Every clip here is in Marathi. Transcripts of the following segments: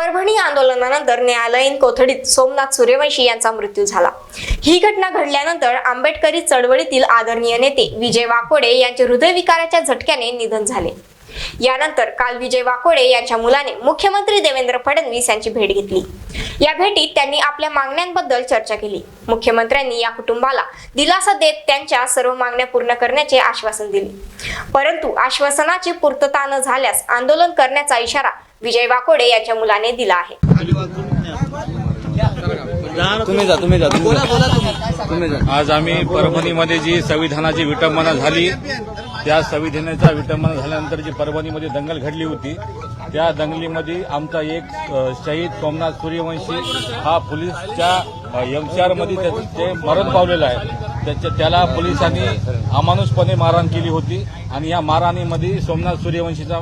परभणी आंदोलनानंतर न्यायालयीन कोठडीत सोमनाथ सूर्यवंशी यांचा मृत्यू झाला। ही घटना घडल्यानंतर आंबेडकरी चळवळीतील आदरणीय नेते विजय वाकोडे यांचे हृदयविकाराच्या झटक्याने निधन झाले। यानंतर काल विजय वाकोडे यांच्या मुलाने मुख्यमंत्री देवेंद्र फडणवीस यांची भेट घेतली। या भेटीत त्यांनी आपल्या मागण्यांबद्दल चर्चा केली। मुख्यमंत्र्यांनी या कुटुंबाला दिलासा देत त्यांच्या सर्व मागण्या पूर्ण करण्याचे आश्वासन दिले, परंतु आश्वासनाची पूर्तता न झाल्यास आंदोलन करण्याचा इशारा विजय वाकोडे यांच्या मुलाने दिला आहे। आज आम्ही परभणीमध्ये जी संविधानाची विटंबना झाली, त्या संविधानाचा विटंबना झाल्यानंतर जी परभणीमध्ये दंगल घडली होती, त्या दंगलीमध्ये आमचा एक शहीद सोमनाथ सूर्यवंशी हा पोलिसच्या एमसीआर मध्ये ते मरण पावलेला आहे। त्याला पोलिसांनी अमानुषपणे मारहाण केली होती आणि या मारहाणीमध्ये सोमनाथ सूर्यवंशीचा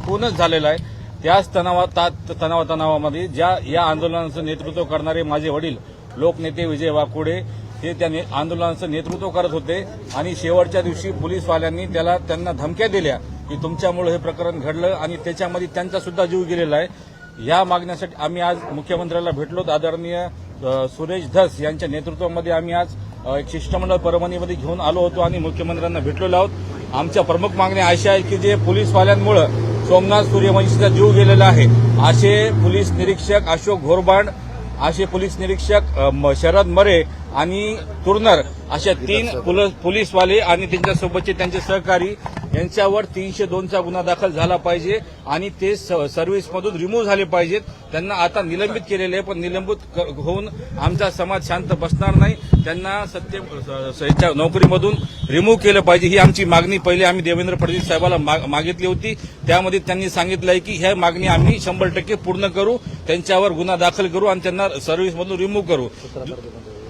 खूनच झालेला आहे। त्याच तणावामध्ये या आंदोलनाचं नेतृत्व करणारे माझे वडील लोकनेते विजय वाकोडे हे त्या आंदोलनाचं नेतृत्व करत होते आणि शेवटच्या दिवशी पोलीसवाल्यांनी त्यांना धमक्या दिल्या की तुमच्यामुळे हे प्रकरण घडलं आणि त्याच्यामध्ये त्यांचा सुद्धा जीव गेलेला आहे। या मागण्यासाठी आम्ही आज मुख्यमंत्र्याला भेटलो। आदरणीय सुरेश धस यांच्या नेतृत्वामध्ये आम्ही आज एक शिष्टमंडळ परभणीमध्ये घेऊन आलो होतो आणि मुख्यमंत्र्यांना भेटलेलो आहोत। आमच्या प्रमुख मागण्या अशा आहेत की जे पोलीसवाल्यांमुळे सोमनाथ सूर्यवंशीचा जीव गेलेला आहे, असे पोलीस निरीक्षक अशोक घोरबांड, असे पोलीस निरीक्षक शरद मरे आणि तुरनर अशा 3 पोलीसवाले आणि त्यांच्यासोबतचे त्यांचे सहकारी यांच्यावर 302चा गुन्हा दाखल झाला पाहिजे आणि ते सर्व्हिसमधून रिमूव्ह झाले पाहिजेत। त्यांना आता निलंबित केलेले आहे, पण निलंबित होऊन आमचा समाज शांत बसणार नाही। त्यांना नोकरीमधून रिमूव्ह केलं पाहिजे, ही आमची मागणी पहिले आम्ही देवेंद्र फडणवीस साहेबाला मागितली होती। त्यामध्ये त्यांनी सांगितलंय की ह्या मागणी आम्ही 100% पूर्ण करू, त्यांच्यावर गुन्हा दाखल करू आणि त्यांना सर्व्हिसमधून रिमूव्ह करू।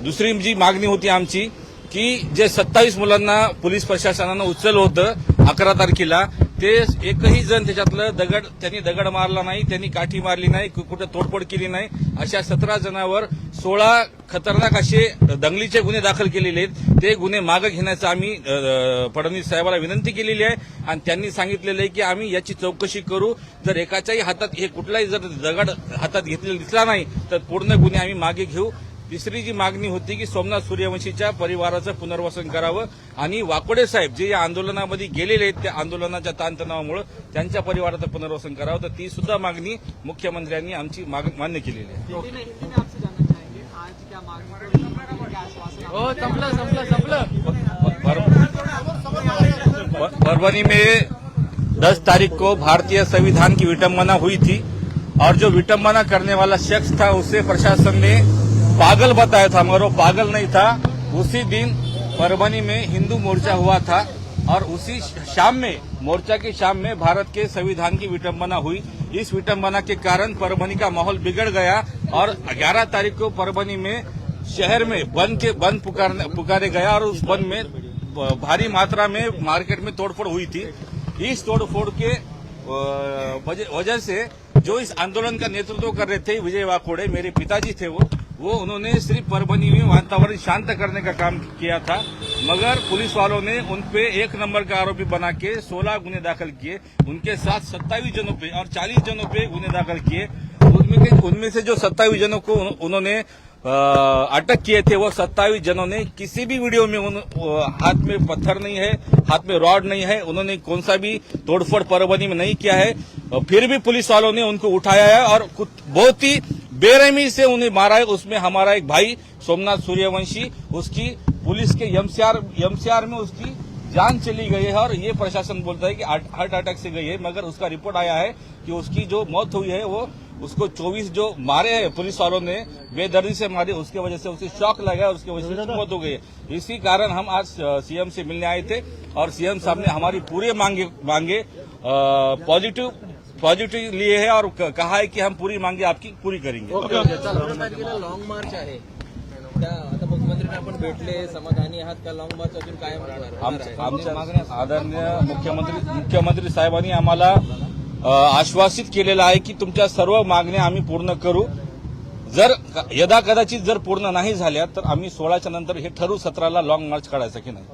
दुसरी जी मागणी होती आमची की जे 27 मुलांना पोलीस प्रशासनानं उचललं होतं 11 तारखेला, ते एकही जण त्याच्यातलं त्यांनी दगड मारला नाही, त्यांनी काठी मारली नाही, कुठे तोडफोड केली नाही। अशा 17 जणांवर 16 खतरनाक असे दंगलीचे गुन्हे दाखल केलेले आहेत। ते गुन्हे मागे घेण्याचं आम्ही फडणवीस साहेबांना विनंती केलेली आहे आणि त्यांनी सांगितलेलं आहे की आम्ही याची चौकशी करू। जर एकाच्याही हातात हे कुठलाही जर दगड हातात घेतलेला दिसला नाही तर पूर्ण गुन्हे आम्ही मागे घेऊ। तिसरी जी मागणी होती की सोमनाथ सूर्यवंशीच्या परिवाराचं पुनर्वसन करावं आणि वाकोडे साहेब जे या आंदोलनामध्ये गेलेले आहेत त्या आंदोलनाच्या ताणतणावामुळे त्यांच्या परिवाराचं पुनर्वसन करावं, तर ती सुद्धा मागणी मुख्यमंत्र्यांनी आमची मान्य केलेली आहे। परभणी में 10 तारीख को भारतीय संविधान की विटंबना हुई थी और जो विटंबना करने वाला शख्स था उसे प्रशासन ने पागल बताया था, मगर वो पागल नहीं था। उसी दिन परभणी में हिंदू मोर्चा हुआ था और उसी शाम में मोर्चा की शाम में भारत के संविधान की विटंबना हुई। इस विटंबना के कारण परभणी का माहौल बिगड़ गया और 11 तारीख को परभणी में शहर में बंद पुकारे गया और उस बंद में भारी मात्रा में मार्केट में तोड़फोड़ हुई थी। इस तोड़फोड़ के वजह से जो इस आंदोलन का नेतृत्व कर रहे थे विजय वाकोडे, मेरे पिताजी थे वो उन्होंने सिर्फ परभणी में वातावरण शांत करने का काम किया था, मगर पुलिस वालों ने उनपे 1 नंबर का आरोपी बना के 16 गुने दाखिल किए। उनके साथ 27 जनों पे और 40 जनों पे गुने दाखिल किए। उनमें से जो 27 जनों को उन्होंने अटक किए थे, वो 27 जनों ने किसी भी वीडियो में हाथ में पत्थर नहीं है, हाथ में रॉड नहीं है, उन्होंने कौन सा भी तोड़फोड़ परभणी में नहीं किया है। फिर भी पुलिस वालों ने उनको उठाया है और बहुत ही बेरहमी से उन्हें मारा है। उसमें हमारा एक भाई सोमनाथ सूर्यवंशी, उसकी पुलिस के एमसीआर में उसकी जान चली गई है और ये प्रशासन बोलता है कि हार्ट अटैक से गई है, मगर उसका रिपोर्ट आया है कि उसकी जो मौत हुई है वो उसको 24 जो मारे हैं पुलिस वालों ने बेदर्दी से मारे, उसके वजह से उसे शॉक लगा और उसकी वजह से मौत हो गई है। इसी कारण हम आज सीएम से मिलने आए थे और सीएम साहब ने हमारी पूरे मांगे पॉझिटिव्ह लिए है और कहा है कि हम पूरी मांगे आपकी पूरी करेंगे। लॉन्ग मार्च आहे, आता मुख्यमंत्र्यांना आपण भेटले, समाधानी आहात का? लॉन्ग मार्च अजून कायम राहणार? आमच्या आदरणीय मुख्यमंत्री साहेबांनी आम्हाला आश्वासित केलेलं आहे की तुमच्या सर्व मागण्या आम्ही पूर्ण करू। जर यदा कदाचित जर पूर्ण नाही झाल्या तर आम्ही 16च्या नंतर हे ठरवू 17ला लॉंग मार्च काढायचं की नाही।